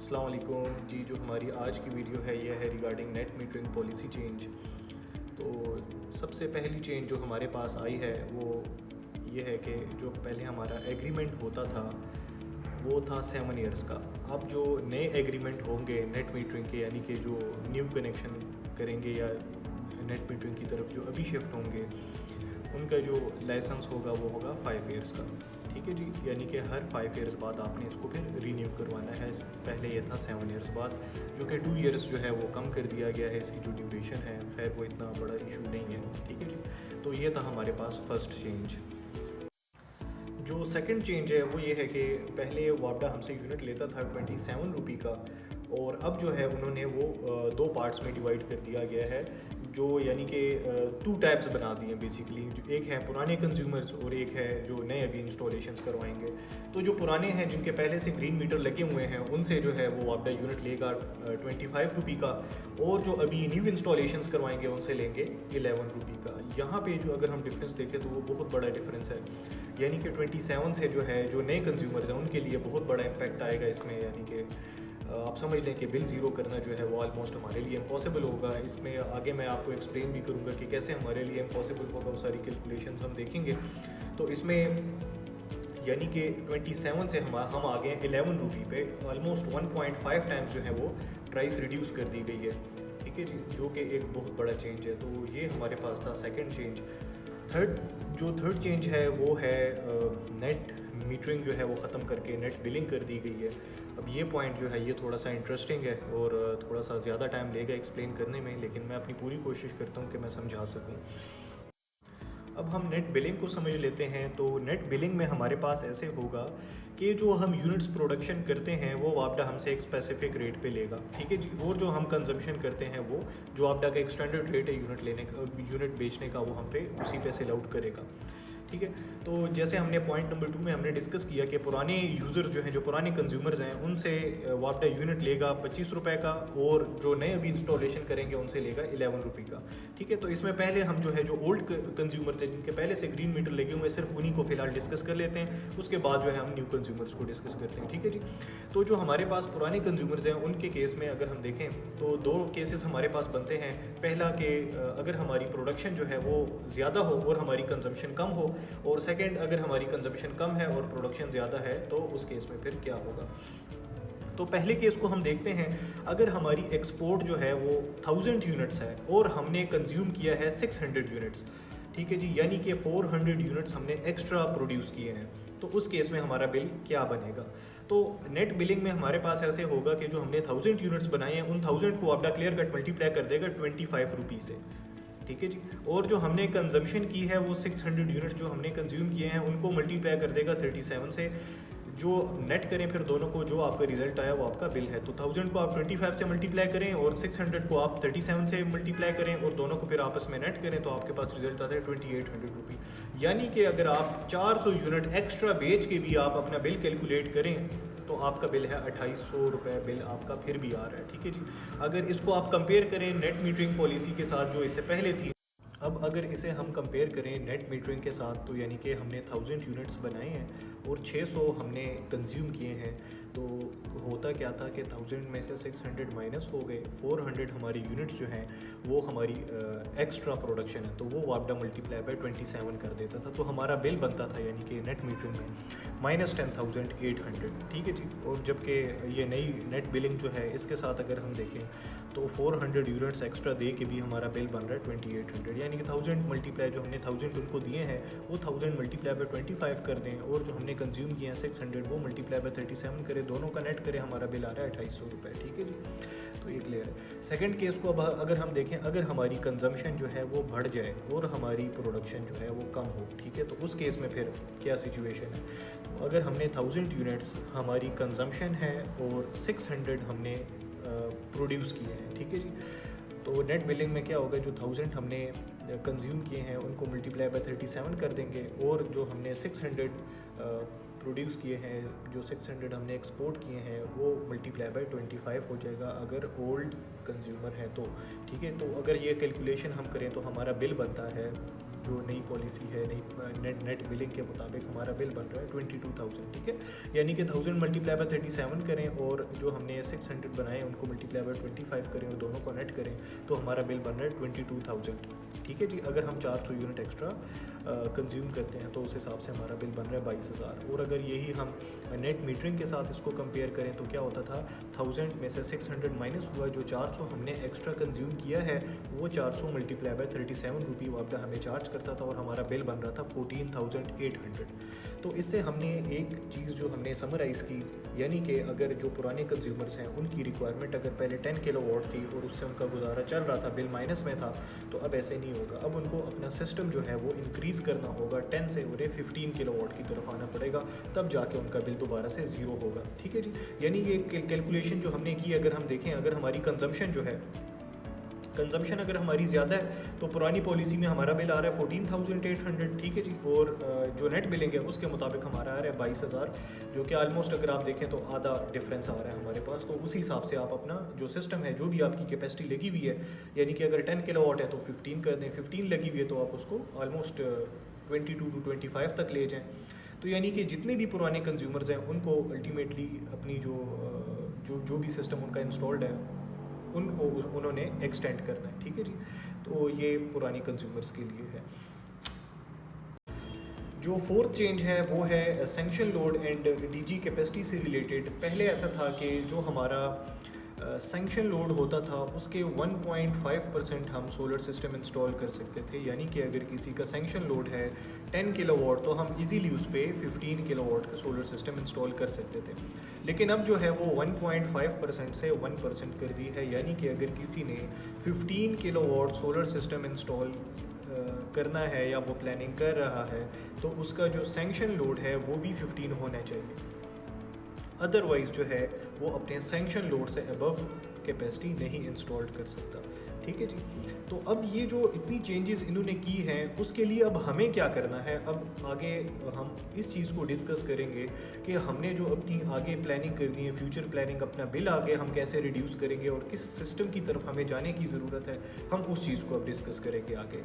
अस्सलाम वालेकुम जी। जो हमारी आज की वीडियो है यह है regarding net metering policy change. तो सबसे पहली चेंज जो हमारे पास आई है वो ये है कि जो पहले हमारा एग्रीमेंट होता था वो था 7 ईयर्स का। अब जो नए एग्रीमेंट होंगे नेट मीटरिंग के, यानी कि जो न्यू कनेक्शन करेंगे या नेट मीटरिंग की तरफ जो अभी शिफ्ट होंगे, उनका जो लाइसेंस होगा वो होगा 5 ईयर्स का। ठीक है जी, यानी कि हर 5 ईयर्स बाद आपने इसको फिर रीन्यू करवाना है। पहले ये था 7 ईयर्स बाद, जो कि 2 ईयर्स जो है वो कम कर दिया गया है। इसकी जो ड्यूरेशन है खैर वो इतना बड़ा इशू नहीं है। ठीक है जी, तो ये था हमारे पास फर्स्ट चेंज। जो सेकंड चेंज है वो ये है कि पहले वापडा हमसे यूनिट लेता था 27 रुपये का, और अब जो है उन्होंने वो दो पार्ट्स में डिवाइड कर दिया गया है, जो यानी कि 2 टाइप्स बना दिए हैं बेसिकली। एक है पुराने कंज्यूमर्स और एक है जो नए अभी इंस्टॉलेशंस करवाएंगे। तो जो पुराने हैं जिनके पहले से ग्रीन मीटर लगे हुए हैं उनसे जो है वो वापडा यूनिट लेगा 25 रुपये का, और जो अभी न्यू इंस्टॉलेशंस करवाएंगे उनसे लेंगे 11 रुपये का। यहाँ पे जो अगर हम डिफरेंस देखें तो वो बहुत बड़ा डिफरेंस है, यानी कि 27 से जो है जो नए कंज्यूमर्स हैं उनके लिए बहुत बड़ा इम्पैक्ट आएगा इसमें। यानी कि आप समझ लें कि बिल ज़ीरो करना जो है वो ऑलमोस्ट हमारे लिए इम्पॉसिबल होगा। इसमें आगे मैं आपको एक्सप्लेन भी करूँगा कि कैसे हमारे लिए इम्पॉसिबल होगा, वो सारी कैलकुलेशंस हम देखेंगे। तो इसमें यानी कि 27 से हम आ गए 11 रुपये पे। ऑलमोस्ट 1.5 टाइम्स जो है वो प्राइस रिड्यूस कर दी गई है। ठीक है जी, जो कि एक बहुत बड़ा चेंज है। तो ये हमारे पास था सेकेंड चेंज। थर्ड चेंज है वो है नेट मीटरिंग जो है वो ख़त्म करके नेट बिलिंग कर दी गई है। अब ये पॉइंट जो है ये थोड़ा सा इंटरेस्टिंग है और थोड़ा सा ज़्यादा टाइम लेगा एक्सप्लेन करने में, लेकिन मैं अपनी पूरी कोशिश करता हूँ कि मैं समझा सकूँ। अब हम नेट बिलिंग को समझ लेते हैं। तो नेट बिलिंग में हमारे पास ऐसे होगा कि जो हम यूनिट्स प्रोडक्शन करते हैं वो वापडा हमसे एक स्पेसिफिक रेट पे लेगा। ठीक है जी, और जो हम कंजम्पशन करते हैं वो जो वापडा का एक स्टैंडर्ड रेट है यूनिट लेने का, यूनिट बेचने का, वो हम पे उसी पे सेल आउट करेगा। ठीक है, तो जैसे हमने पॉइंट नंबर 2 में हमने डिस्कस किया कि पुराने यूज़र जो हैं, जो पुराने कंज्यूमर्स हैं, उनसे वापडा यूनिट लेगा 25 रुपये का, और जो नए अभी इंस्टॉलेशन करेंगे उनसे लेगा 11 रुपये का। ठीक है, तो इसमें पहले हम जो है जो ओल्ड कंज्यूमर्स हैं जिनके पहले से ग्रीन मीटर लगे हुए हैं सिर्फ उन्हीं को फिलहाल डिस्कस कर लेते हैं, उसके बाद जो है हम न्यू कंज्यूमर्स को डिस्कस करते हैं। ठीक है जी, तो जो हमारे पास पुराने कंज्यूमर्स हैं उनके केस में अगर हम देखें तो 2 केसेस हमारे पास बनते हैं। पहला कि अगर हमारी प्रोडक्शन जो है वो ज़्यादा हो और हमारी कंजम्पशन कम हो, और सेकंड अगर हमारी कंजम्पशन कम है और प्रोडक्शन ज़्यादा है तो उस केस में फिर क्या होगा। तो पहले केस को हम देखते हैं। अगर हमारी एक्सपोर्ट जो है वो 1000 यूनिट्स है और हमने कंज्यूम किया है 600 यूनिट्स, ठीक है जी, यानी कि 400 यूनिट्स हमने एक्स्ट्रा प्रोड्यूस किए हैं, तो उस केस में हमारा बिल क्या बनेगा। तो नेट बिलिंग में हमारे पास ऐसे होगा कि जो हमने 1000 यूनिट्स बनाए हैं उन 1000 को आपका क्लियर कट मल्टीप्लाई कर देगा 25 रुपये से। ठीक है जी, और जो हमने कंजम्पशन की है वो 600 यूनिट्स जो हमने कंज्यूम किए हैं उनको मल्टीप्लाई कर देगा 37 से। जो नेट करें फिर दोनों को, जो आपका रिजल्ट आया वो आपका बिल है। तो 1000 को आप 25 से मल्टीप्लाई करें और 600 को आप 37 से मल्टीप्लाई करें और दोनों को फिर आपस में नेट करें, तो आपके पास रिजल्ट आता है 2800 रुपये। यानी कि अगर आप 400 यूनिट एक्स्ट्रा बेच के भी आप अपना बिल कैलकुलेट करें तो आपका बिल है 2800 रुपये बिल आपका फिर भी आ रहा है। ठीक है जी, अगर इसको आप कंपेयर करें नेट मीटरिंग पॉलिसी के साथ जो इससे पहले थी, अब अगर इसे हम कंपेयर करें नेट मीटरिंग के साथ, तो यानी कि हमने 1000 यूनिट्स बनाए हैं और 600 हमने कंज्यूम किए हैं, तो होता क्या था कि 1000 में से 600 माइनस हो गए, 400 हमारी यूनिट्स जो हैं वो हमारी एक्स्ट्रा प्रोडक्शन है, तो वो वापडा मल्टीप्लाई बाय 27 कर देता था, तो हमारा बिल बनता था यानी कि नेट मीटरिंग में -10,800। ठीक है जी, और जबकि ये नई नेट बिलिंग जो है इसके साथ अगर हम देखें तो 400 यूनिट्स एक्स्ट्रा दे के भी हमारा बिल बन रहा है 2800, यानी कि 1000 मल्टीप्लाई जो हमने 1000 उनको दिए हैं वो 1000 मल्टीप्लाई बाय 25 कर दें, और जो हमने कंज्यूम किए हैं 600 वो मल्टीप्लाई बाय 37 करें, दोनों का नेट करें, हमारा बिल आ रहा है 2800 रुपये। ठीक है जी, तो ये क्लियर है। सेकंड केस को अब अगर हम देखें, अगर हमारी कंजम्पशन जो है वो बढ़ जाए और हमारी प्रोडक्शन जो है वो कम हो, ठीक है, तो उस केस में फिर क्या सिचुएशन है। तो अगर हमने 1000 यूनिट्स हमारी कंजम्पशन है और 600 हमने प्रोड्यूस किए हैं, ठीक है जी, तो नेट बिलिंग में क्या होगा, जो 1000 हमने कंज्यूम किए हैं उनको मल्टीप्लाई बाय 37 कर देंगे, और जो हमने 600 प्रोड्यूस किए हैं, जो 600 हमने एक्सपोर्ट किए हैं वो मल्टीप्लाई बाय 25 हो जाएगा अगर ओल्ड कंज्यूमर है तो। ठीक है, तो अगर ये कैलकुलेशन हम करें तो हमारा बिल बनता है जो नई पॉलिसी है, नई नेट बिलिंग के मुताबिक हमारा बिल बन रहा है 22,000, ठीक है। यानी कि 1000 मल्टीप्लाई बाय 37 करें और जो हमने 600 बनाए उनको मल्टीप्लाई बाय 25 करें और दोनों को नेट करें तो हमारा बिल बन रहा है 22,000, ठीक है जी। अगर हम 400 यूनिट एक्स्ट्रा कंज्यूम करते हैं तो उस हिसाब से हमारा बिल बन रहा है 22,000। और अगर यही हम नेट मीटरिंग के साथ इसको कंपेयर करें तो क्या होता था, 1000 में से 600 माइनस हुआ, जो 400 हमने एक्स्ट्रा कंज्यूम किया है वो 400 मल्टीप्लाई बाय 37 रुपी वापस हमें चार्ज करता था और हमारा बिल बन रहा था 14,800। तो इससे हमने एक चीज़ जो हमने समराइज़ की, यानी कि अगर जो पुराने कंज्यूमर्स हैं उनकी रिक्वायरमेंट अगर पहले 10 किलोवाट थी और उससे उनका गुजारा चल रहा था, बिल माइनस में था, तो अब ऐसे नहीं होगा। अब उनको अपना सिस्टम जो है वो इंक्रीज़ करना होगा, 10 से उन्हें 15 किलोवाट की तरफ आना पड़ेगा, तब जाके उनका बिल दोबारा से ज़ीरो होगा, ठीक है जी। यानी ये कैलकुलेशन जो हमने की, अगर हम देखें, अगर हमारी कंजम्पशन अगर हमारी ज़्यादा है तो पुरानी पॉलिसी में हमारा बिल आ रहा है 14,800, ठीक है जी। और जो नेट बिलिंग है उसके मुताबिक हमारा आ रहा है 22,000, जो कि आलमोस्ट अगर आप देखें तो आधा डिफरेंस आ रहा है हमारे पास। तो उसी हिसाब से आप अपना जो सिस्टम है, जो भी आपकी कैपेसिटी लगी हुई है, यानी कि अगर 10 किलोवाट है तो 15 कर दें, 15 लगी हुई है तो आप उसको आलमोस्ट 22 to 25 तक ले जाएँ। तो यानी कि जितने भी पुराने कंज्यूमर्स हैं उनको अल्टीमेटली अपनी जो भी सिस्टम उनका इंस्टॉल्ड है उनको उन्होंने एक्सटेंड करना है, ठीक है जी। तो ये पुरानी कंज्यूमर्स के लिए है। जो फोर्थ चेंज है वो है sanction load and DG capacity से रिलेटेड। पहले ऐसा था कि जो हमारा सैंक्शन लोड होता था उसके 1.5% हम सोलर सिस्टम इंस्टॉल कर सकते थे, यानी कि अगर किसी का सैंक्शन लोड है 10 किलोवाट तो हम इजीली उस पर 15 किलोवाट का सोलर सिस्टम इंस्टॉल कर सकते थे। लेकिन अब जो है वो 1.5% से 1% कर दी है, यानी कि अगर किसी ने 15 किलोवाट सोलर सिस्टम इंस्टॉल करना है या वो प्लानिंग कर रहा है तो उसका जो सैंक्शन लोड है वो भी 15 होना चाहिए, अदरवाइज़ जो है वो अपने सैंक्शन लोड से अबव कैपेसिटी नहीं इंस्टॉल कर सकता, ठीक है जी। तो अब ये जो इतनी चेंजेस इन्होंने की हैं उसके लिए अब हमें क्या करना है, अब आगे हम इस चीज़ को डिस्कस करेंगे कि हमने जो अपनी आगे प्लानिंग करनी है, फ्यूचर प्लानिंग, अपना बिल आगे हम कैसे रिड्यूस करेंगे और किस सिस्टम की तरफ हमें जाने की ज़रूरत है, हम उस चीज़ को अब डिस्कस करेंगे आगे।